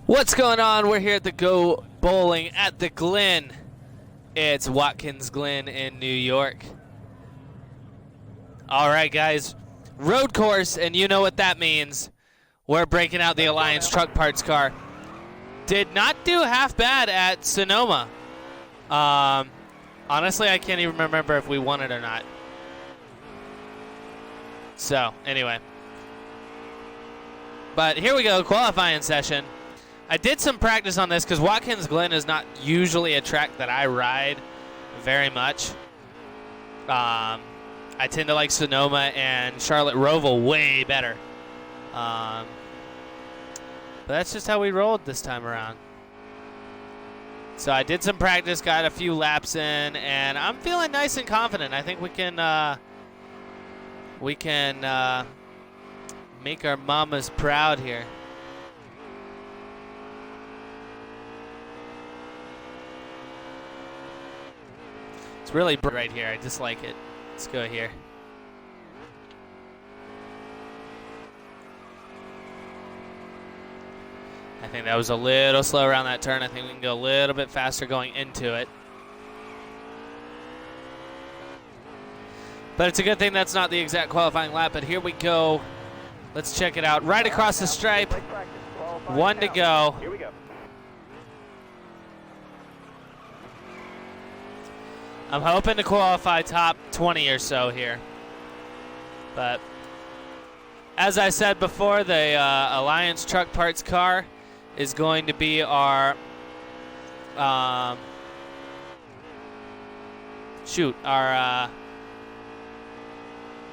What's going on? We're here at the Go Bowling at the Glen. It's Watkins Glen in New York. All right, guys. Road course, and you know what that means. We're breaking out the Alliance truck parts car. Did not do half bad at Sonoma. Honestly, I can't even remember if we won it or not. So, anyway. But here we go, qualifying session. I did some practice on this because Watkins Glen is not usually a track that I ride very much. I tend to like Sonoma and Charlotte Roval way better. But that's just how we rolled this time around. So I did some practice, got a few laps in, and I'm feeling nice and confident. I think we can make our mamas proud here. It's really bright right here. I just like it. Let's go here. I think that was a little slow around that turn. I think we can go a little bit faster going into it. But it's a good thing that's not the exact qualifying lap. But here we go. Let's check it out. Right across the stripe. One to go. Here we go. I'm hoping to qualify top 20 or so here. But as I said before, the Alliance truck parts car is going to be our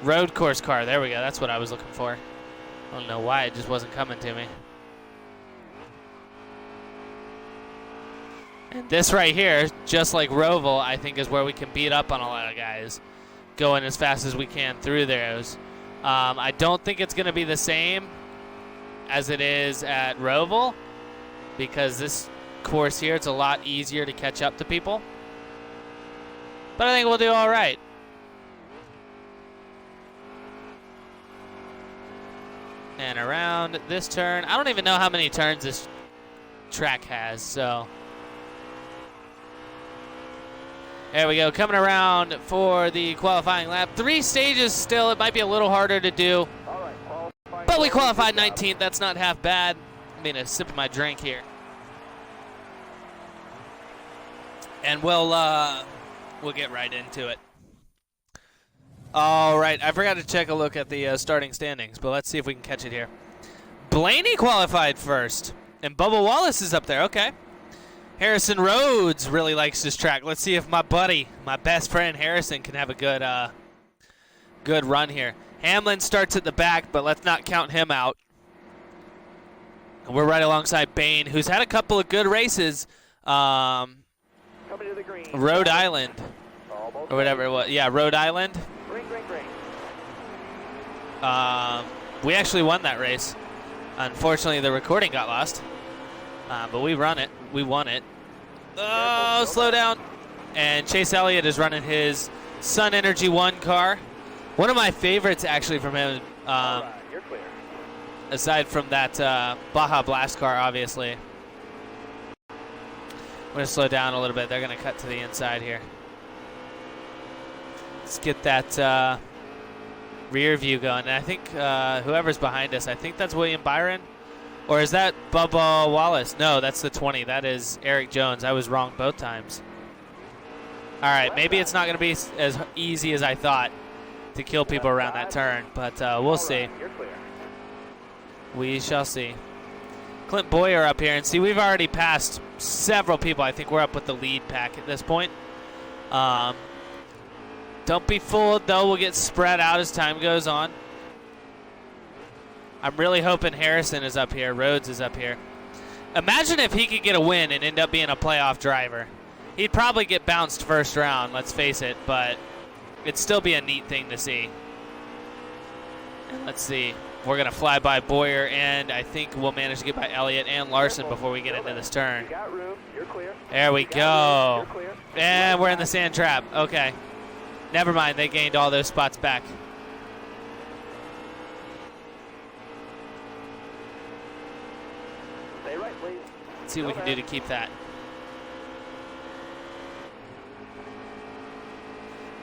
road course car. There we go. That's what I was looking for. I don't know why it just wasn't coming to me. And this right here, just like Roval, I think is where we can beat up on a lot of guys, going as fast as we can through those. I don't think it's going to be the same as it is at Roval, because this course here, it's a lot easier to catch up to people. But I think we'll do all right. And around this turn, I don't even know how many turns this track has, so... There we go, coming around for the qualifying lap. 3 stages still, it might be a little harder to do. But we qualified 19th, that's not half bad. I mean, a sip of my drink here. And we'll get right into it. All right, I forgot to check a look at the starting standings, but let's see if we can catch it here. Blaney qualified first, and Bubba Wallace is up there, okay. Harrison Rhodes really likes this track. Let's see if my buddy, my best friend Harrison, can have a good run here. Hamlin starts at the back, but let's not count him out. And we're right alongside Bain, who's had a couple of good races. Coming to the green. Rhode Island, or whatever it was. Yeah, Rhode Island. Green. We actually won that race. Unfortunately, the recording got lost. But we won it. Oh, slow down. And Chase Elliott is running his Sun Energy 1 car. One of my favorites, actually, from him, Right, you're clear. aside from that Baja Blast car, obviously. I'm going to slow down a little bit. They're going to cut to the inside here. Let's get that rear view going. And I think whoever's behind us, I think that's William Byron. Or is that Bubba Wallace? No, that's the 20. That is Eric Jones. I was wrong both times. All right, maybe it's not going to be as easy as I thought to kill people around that turn, but we'll see. You're clear. We shall see. Clint Boyer up here, and see, we've already passed several people. I think we're up with the lead pack at this point. Don't be fooled, though. We'll get spread out as time goes on. I'm really hoping Harrison is up here, Rhodes is up here. Imagine if he could get a win and end up being a playoff driver. He'd probably get bounced first round, let's face it, but it'd still be a neat thing to see. And let's see. We're going to fly by Boyer, and I think we'll manage to get by Elliott and Larson before we get into this turn. You got room. You're clear. There we go. You're clear. And we're in the sand trap. Okay. Never mind. They gained all those spots back. Stay right. please. Let's see what we can do to keep that.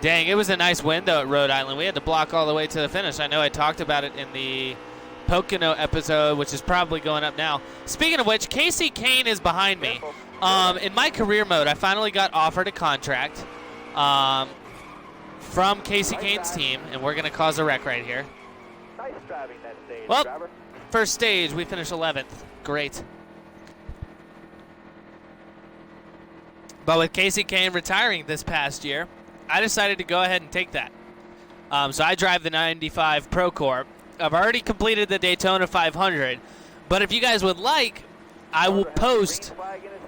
Dang, it was a nice win, though, at Rhode Island. We had to block all the way to the finish. I know I talked about it in the Pocono episode, which is probably going up now. Speaking of which, Casey Kane is behind me. In my career mode, I finally got offered a contract from Casey Kane's team, and we're going to cause a wreck right here. Nice driving that stage, Well, driver. first stage, we finished 11th. Great. But with Casey Kane retiring this past year, I decided to go ahead and take that. So I drive the 95 Pro Corp. I've already completed the Daytona 500, but if you guys would like, I will post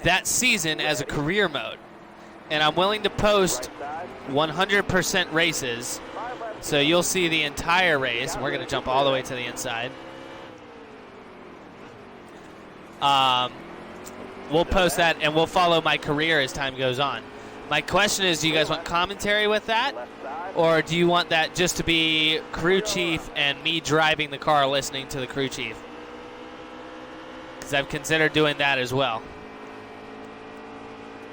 that season as a career mode. And I'm willing to post 100% races, so you'll see the entire race. We're going to jump all the way to the inside. We'll post that, and we'll follow my career as time goes on. My question is, do you guys want commentary with that? Or do you want that just to be crew chief and me driving the car listening to the crew chief? Because I've considered doing that as well.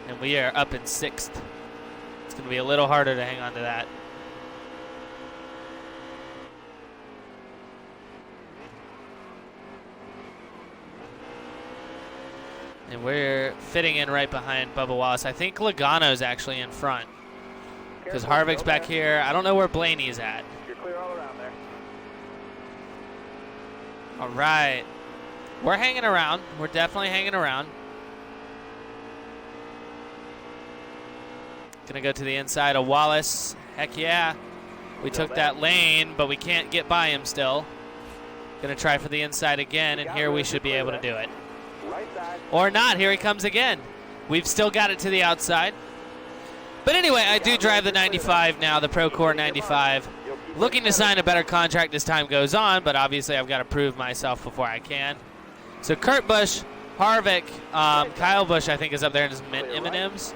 And we are up in 6th. It's going to be a little harder to hang on to that. And we're fitting in right behind Bubba Wallace. I think Logano's actually in front, because Harvick's back here. I don't know where Blaney's at. You're clear all around there. All right. We're hanging around. We're definitely hanging around. Gonna go to the inside of Wallace. Heck yeah. We took that lane, but we can't get by him still. Gonna try for the inside again, and here we should be able to do it. Right side. Or not. Here he comes again. We've still got it to the outside. But anyway, I do drive the 95 now, the Procore 95. Looking to sign a better contract as time goes on, but obviously I've got to prove myself before I can. So Kurt Busch, Harvick, Kyle Busch I think is up there in his M&Ms.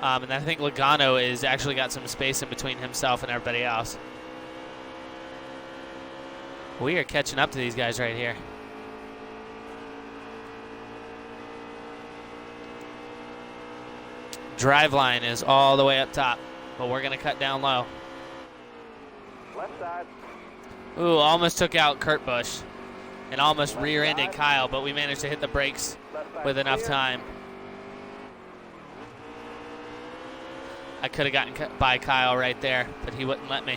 And I think Logano is actually got some space in between himself and everybody else. We are catching up to these guys right here. Driveline is all the way up top, but we're going to cut down low. Left side. Ooh, almost took out Kurt Busch and almost rear-ended Kyle, but we managed to hit the brakes with enough time. I could have gotten by Kyle right there, but he wouldn't let me.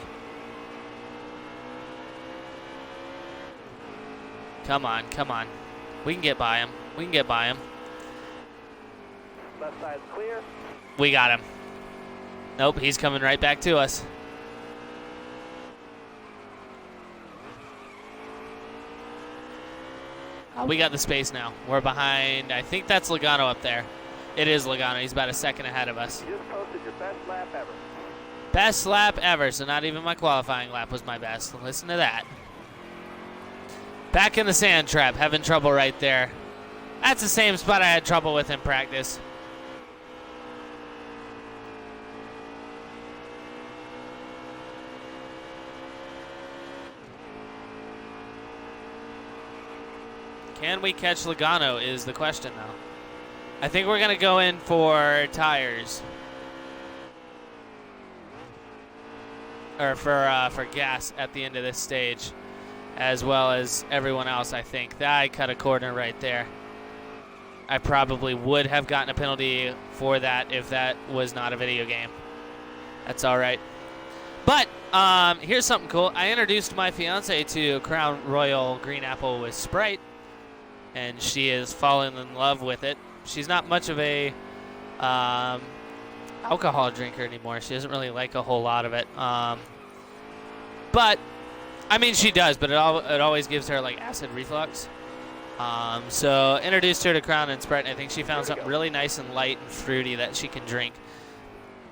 Come on, come on. We can get by him. We can get by him. Left side's clear. We got him. Nope, he's coming right back to us. We got the space now. We're behind. I think that's Logano up there. It is Logano. He's about a second ahead of us. You just posted your best lap ever. Best lap ever, so not even my qualifying lap was my best. Listen to that. Back in the sand trap, having trouble right there. That's the same spot I had trouble with in practice. Can we catch Logano is the question, though. I think we're going to go in for tires. Or for gas at the end of this stage, as well as everyone else, I think. I cut a corner right there. I probably would have gotten a penalty for that if that was not a video game. That's all right. But here's something cool. I introduced my fiance to Crown Royal Green Apple with Sprite, and she is falling in love with it. She's not much of a alcohol drinker anymore. She doesn't really like a whole lot of it. But, I mean, she does, but it always gives her, like, acid reflux. So, introduced her to Crown and Sprite, and I think she found something really nice and light and fruity that she can drink.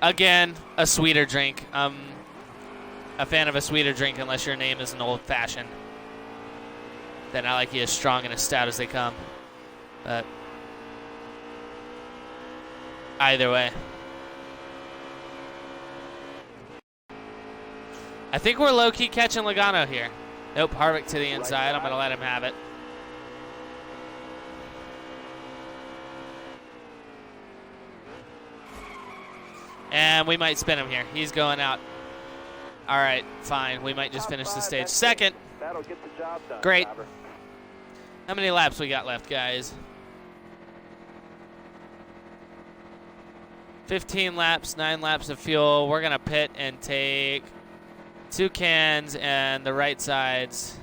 Again, a sweeter drink. I'm a fan of a sweeter drink unless your name is an old-fashioned. Then I like you as strong and as stout as they come. But either way. I think we're low-key catching Logano here. Nope, Harvick to the inside. I'm going to let him have it. And we might spin him here. He's going out. All right, fine. We might just finish the stage. Second. That'll get the job done. Great. Driver. How many laps we got left, guys? 15 laps, 9 laps of fuel. We're going to pit and take 2 cans and the right sides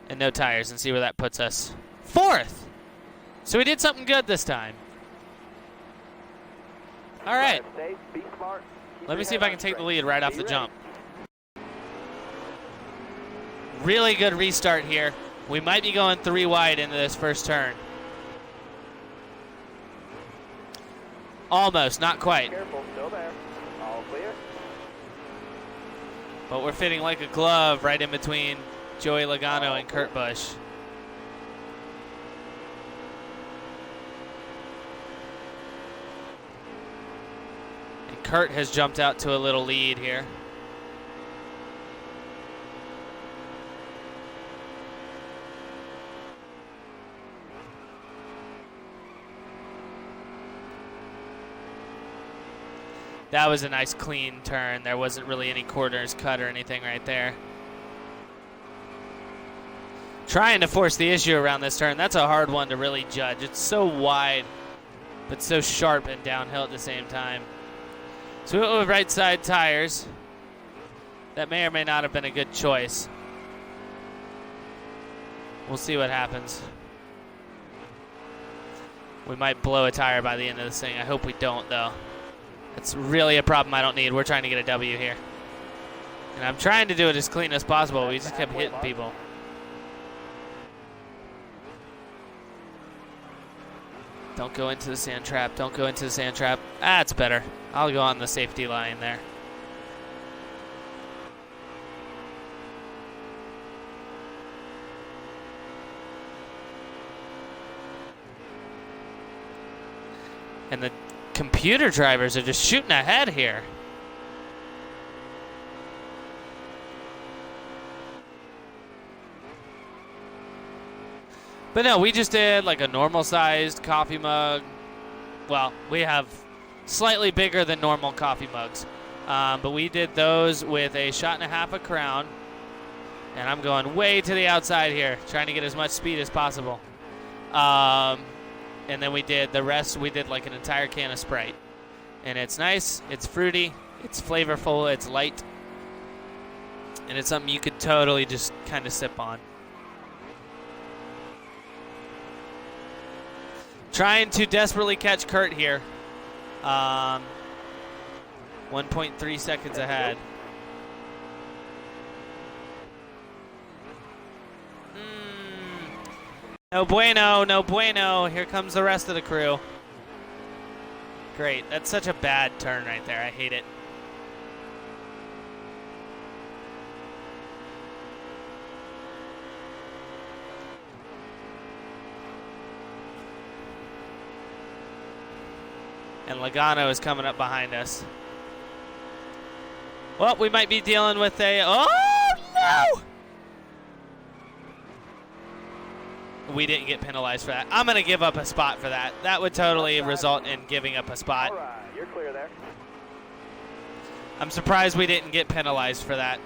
and no tires and see where that puts us. 4th. So we did something good this time. All right. Stay, be smart. Keep Let me your see if head I can on take the straight. lead right off Be the ready. jump. Really good restart here. We might be going 3 wide into this first turn. Almost, not quite. Careful, still there. All clear. But we're fitting like a glove right in between Joey Logano and Kurt Busch. And Kurt has jumped out to a little lead here. That was a nice clean turn. There wasn't really any corners cut or anything right there. Trying to force the issue around this turn, that's a hard one to really judge. It's so wide, but so sharp and downhill at the same time. So we went with right side tires. That may or may not have been a good choice. We'll see what happens. We might blow a tire by the end of this thing. I hope we don't, though. It's really a problem I don't need. We're trying to get a W here. And I'm trying to do it as clean as possible. We just kept hitting people. Don't go into the sand trap. Don't go into the sand trap. That's better. I'll go on the safety line there. And the computer drivers are just shooting ahead here. But no, we just did like a normal sized coffee mug. Well, we have slightly bigger than normal coffee mugs. But we did those with a shot and a half of Crown. And I'm going way to the outside here, trying to get as much speed as possible. And then we did the rest, we did like an entire can of Sprite. And it's nice, it's fruity, it's flavorful, it's light. And it's something you could totally just kind of sip on. Trying to desperately catch Kurt here. 1.3 seconds ahead. No bueno, no bueno. Here comes the rest of the crew. Great. That's such a bad turn right there. I hate it. And Logano is coming up behind us. Well, we might be dealing with a... Oh, no! We didn't get penalized for that. I'm going to give up a spot for that. That would totally result in giving up a spot. All right, you're clear there. I'm surprised we didn't get penalized for that.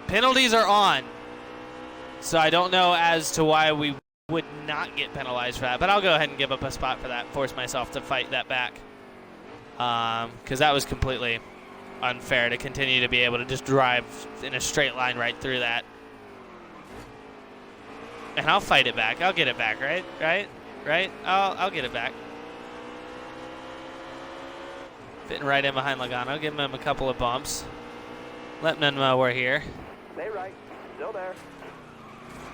Penalties are on. So I don't know as to why we would not get penalized for that. But I'll go ahead and give up a spot for that. Force myself to fight that back. Because that was completely unfair to continue to be able to just drive in a straight line right through that. And I'll fight it back. I'll get it back, right? Right? I'll get it back. Fitting right in behind Logano. Give him a couple of bumps. Letting him know we're here. Stay right. Still there.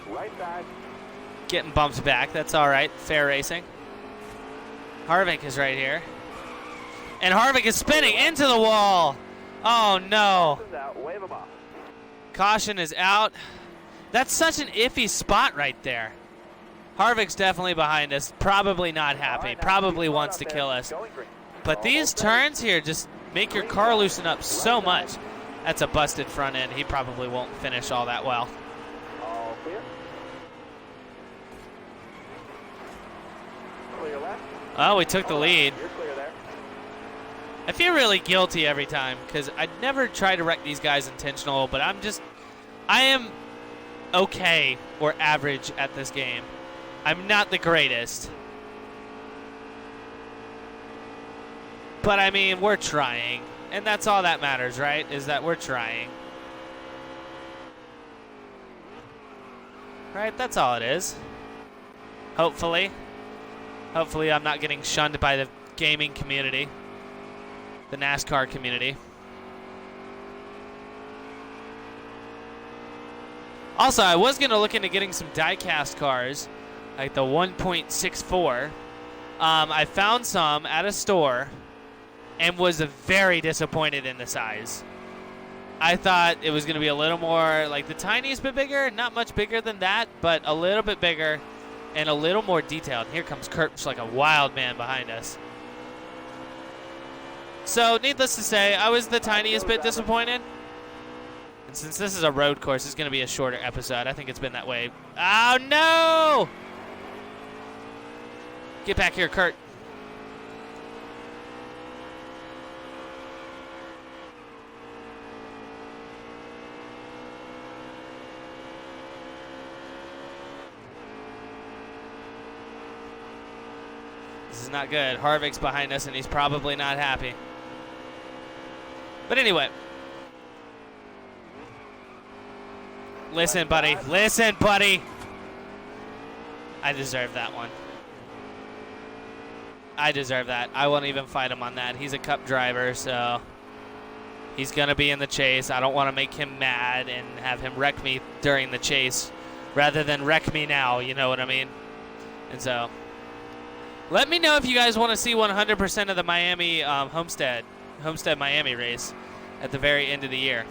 Right side. Getting bumped back. That's all right. Fair racing. Harvick is right here. And Harvick is spinning into the wall. Oh, no. Caution's out. Wave him off. Caution is out. That's such an iffy spot right there. Harvick's definitely behind us. Probably not happy. Right, now, Probably keep wants up to there. kill us. Going green. But these Almost ready. turns here just make your car loosen up so much. That's a busted front end. He probably won't finish all that well. All clear. Clear left. Oh, we took the All right, lead. you're clear there. I feel really guilty every time because I never try to wreck these guys intentional, but I am okay or average at this game. I'm not the greatest. But I mean, we're trying. And that's all that matters, right? Is that we're trying. Right? That's all it is. Hopefully. Hopefully I'm not getting shunned by the gaming community. The NASCAR community. Also, I was going to look into getting some die-cast cars, like the 1.64. I found some at a store and was very disappointed in the size. I thought it was going to be a little more, like the tiniest bit bigger, not much bigger than that, but a little bit bigger and a little more detailed. Here comes Kurt, like a wild man behind us. So, needless to say, I was the tiniest bit disappointed. And since this is a road course, it's going to be a shorter episode. I think it's been that way. Oh, no! Get back here, Kurt. This is not good. Harvick's behind us, and he's probably not happy. But anyway. Listen, buddy. Listen, buddy. I deserve that one. I deserve that. I won't even fight him on that. He's a cup driver, so he's going to be in the chase. I don't want to make him mad and have him wreck me during the chase rather than wreck me now, you know what I mean? And so let me know if you guys want to see 100% of the Miami Homestead Miami race at the very end of the year.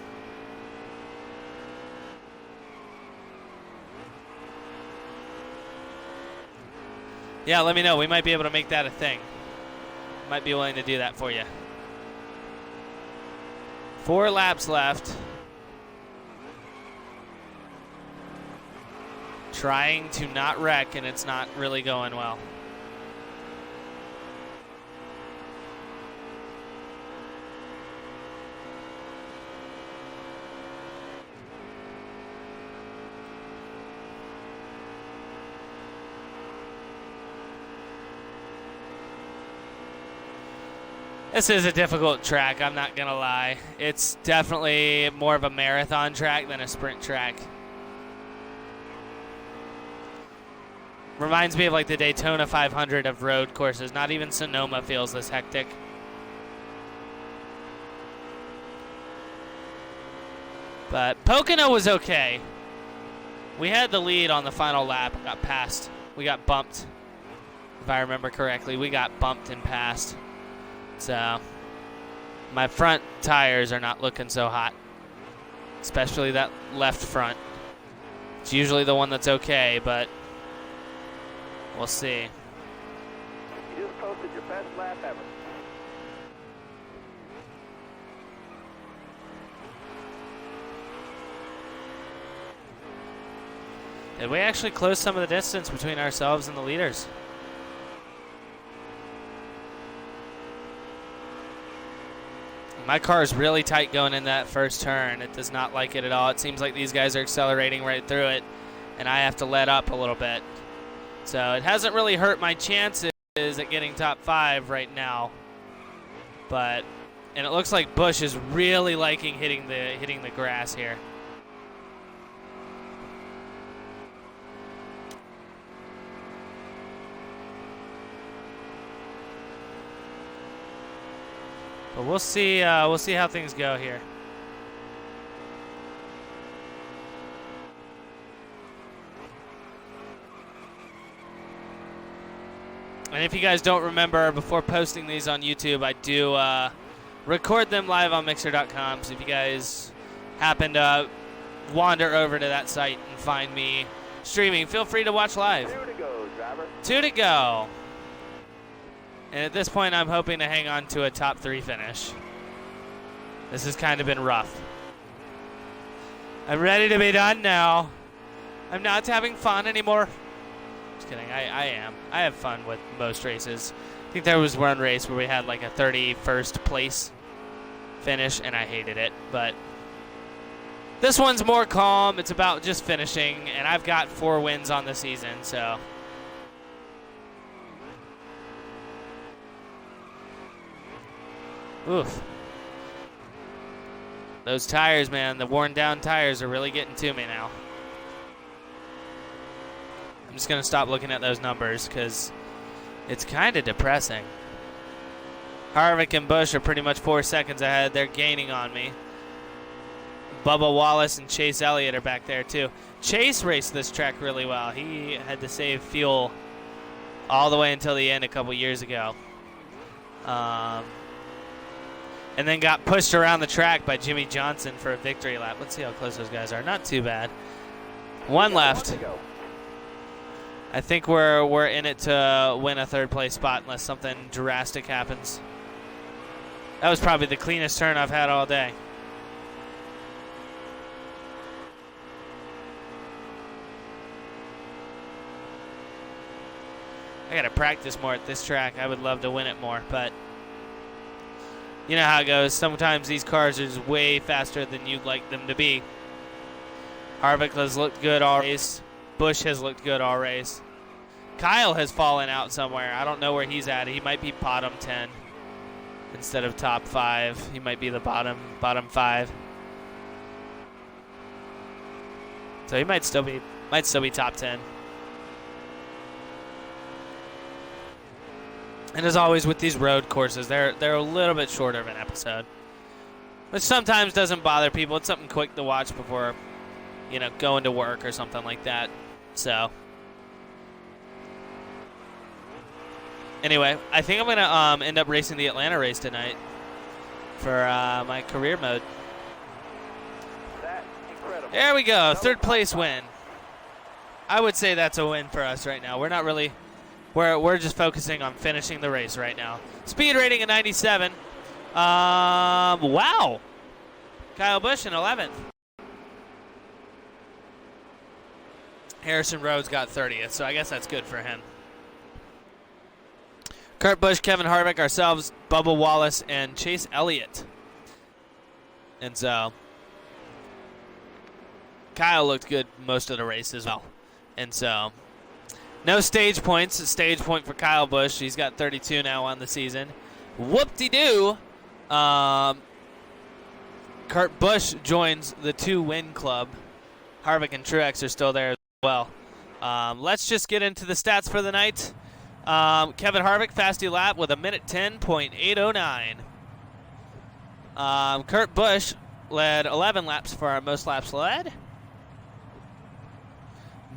Yeah, let me know. We might be able to make that a thing. Might be willing to do that for you. 4 laps left. Trying to not wreck, and it's not really going well. This is a difficult track, I'm not going to lie. It's definitely more of a marathon track than a sprint track. Reminds me of like the Daytona 500 of road courses. Not even Sonoma feels this hectic. But Pocono was okay. We had the lead on the final lap, got passed. We got bumped, if I remember correctly. We got bumped and passed. So my front tires are not looking so hot, especially that left front. It's usually the one that's okay, but we'll see. You just posted your best lap ever. Did we actually close some of the distance between ourselves and the leaders? My car is really tight going in that first turn. It does not like it at all. It seems like these guys are accelerating right through it, and I have to let up a little bit. So it hasn't really hurt my chances at getting top 5 right now. And it looks like Busch is really liking hitting the grass here. But we'll see how things go here. And if you guys don't remember, before posting these on YouTube, I do record them live on Mixer.com. So if you guys happen to wander over to that site and find me streaming, feel free to watch live. 2 to go, driver. 2 to go. And at this point, I'm hoping to hang on to a top 3 finish. This has kind of been rough. I'm ready to be done now. I'm not having fun anymore. Just kidding. I am. I have fun with most races. I think there was one race where we had like a 31st place finish, and I hated it. But this one's more calm. It's about just finishing, and I've got 4 wins on the season, so. Oof. Those tires, man, the worn down tires are really getting to me now. I'm just going to stop looking at those numbers because it's kind of depressing. Harvick and Busch are pretty much 4 seconds ahead. They're gaining on me. Bubba Wallace and Chase Elliott are back there too. Chase raced this track really well. He had to save fuel all the way until the end a couple years ago. And then got pushed around the track by Jimmy Johnson for a victory lap. Let's see how close those guys are. Not too bad. One left. I think we're in it to win a 3rd place spot unless something drastic happens. That was probably the cleanest turn I've had all day. I gotta practice more at this track. I would love to win it more, but you know how it goes. Sometimes these cars are just way faster than you'd like them to be. Harvick has looked good all race. Busch has looked good all race. Kyle has fallen out somewhere. I don't know where he's at. He might be bottom 10 instead of top 5. He might be the bottom 5. So he might still be top 10. And as always with these road courses, they're a little bit shorter of an episode, which sometimes doesn't bother people. It's something quick to watch before, going to work or something like that. So anyway, I think I'm gonna end up racing the Atlanta race tonight for my career mode. There we go, 3rd place win. I would say that's a win for us right now. We're not really. We're just focusing on finishing the race right now. Speed rating of 97. Wow. Kyle Busch in 11th. Harrison Rhodes got 30th, so I guess that's good for him. Kurt Busch, Kevin Harvick, ourselves, Bubba Wallace, and Chase Elliott. And so Kyle looked good most of the race as well. And so no stage points. A stage point for Kyle Busch. He's got 32 now on the season. Whoop-de-doo. Kurt Busch joins the 2-win club. Harvick and Truex are still there as well. Let's just get into the stats for the night. Kevin Harvick, fastest lap with a minute 10.809. Kurt Busch led 11 laps for our most laps led.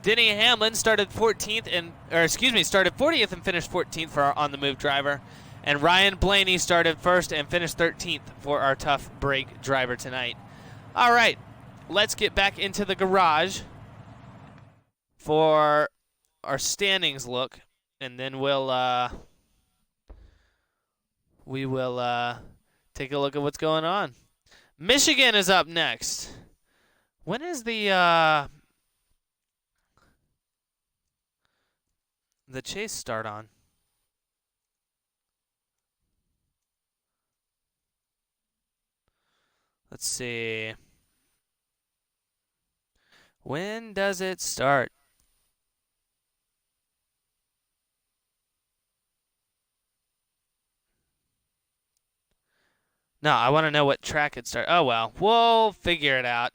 Denny Hamlin started 40th and finished 14th for our on-the-move driver. And Ryan Blaney started 1st and finished 13th for our tough break driver tonight. All right, let's get back into the garage for our standings look, and then we will take a look at what's going on. Michigan is up next. When is the chase start on? Let's see. When does it start? No, I want to know what track it starts. Oh, well, we'll figure it out.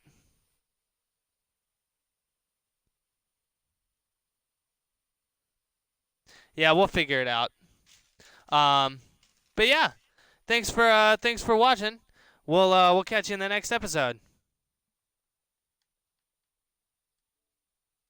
Yeah, we'll figure it out. But yeah, thanks for watching. We'll catch you in the next episode.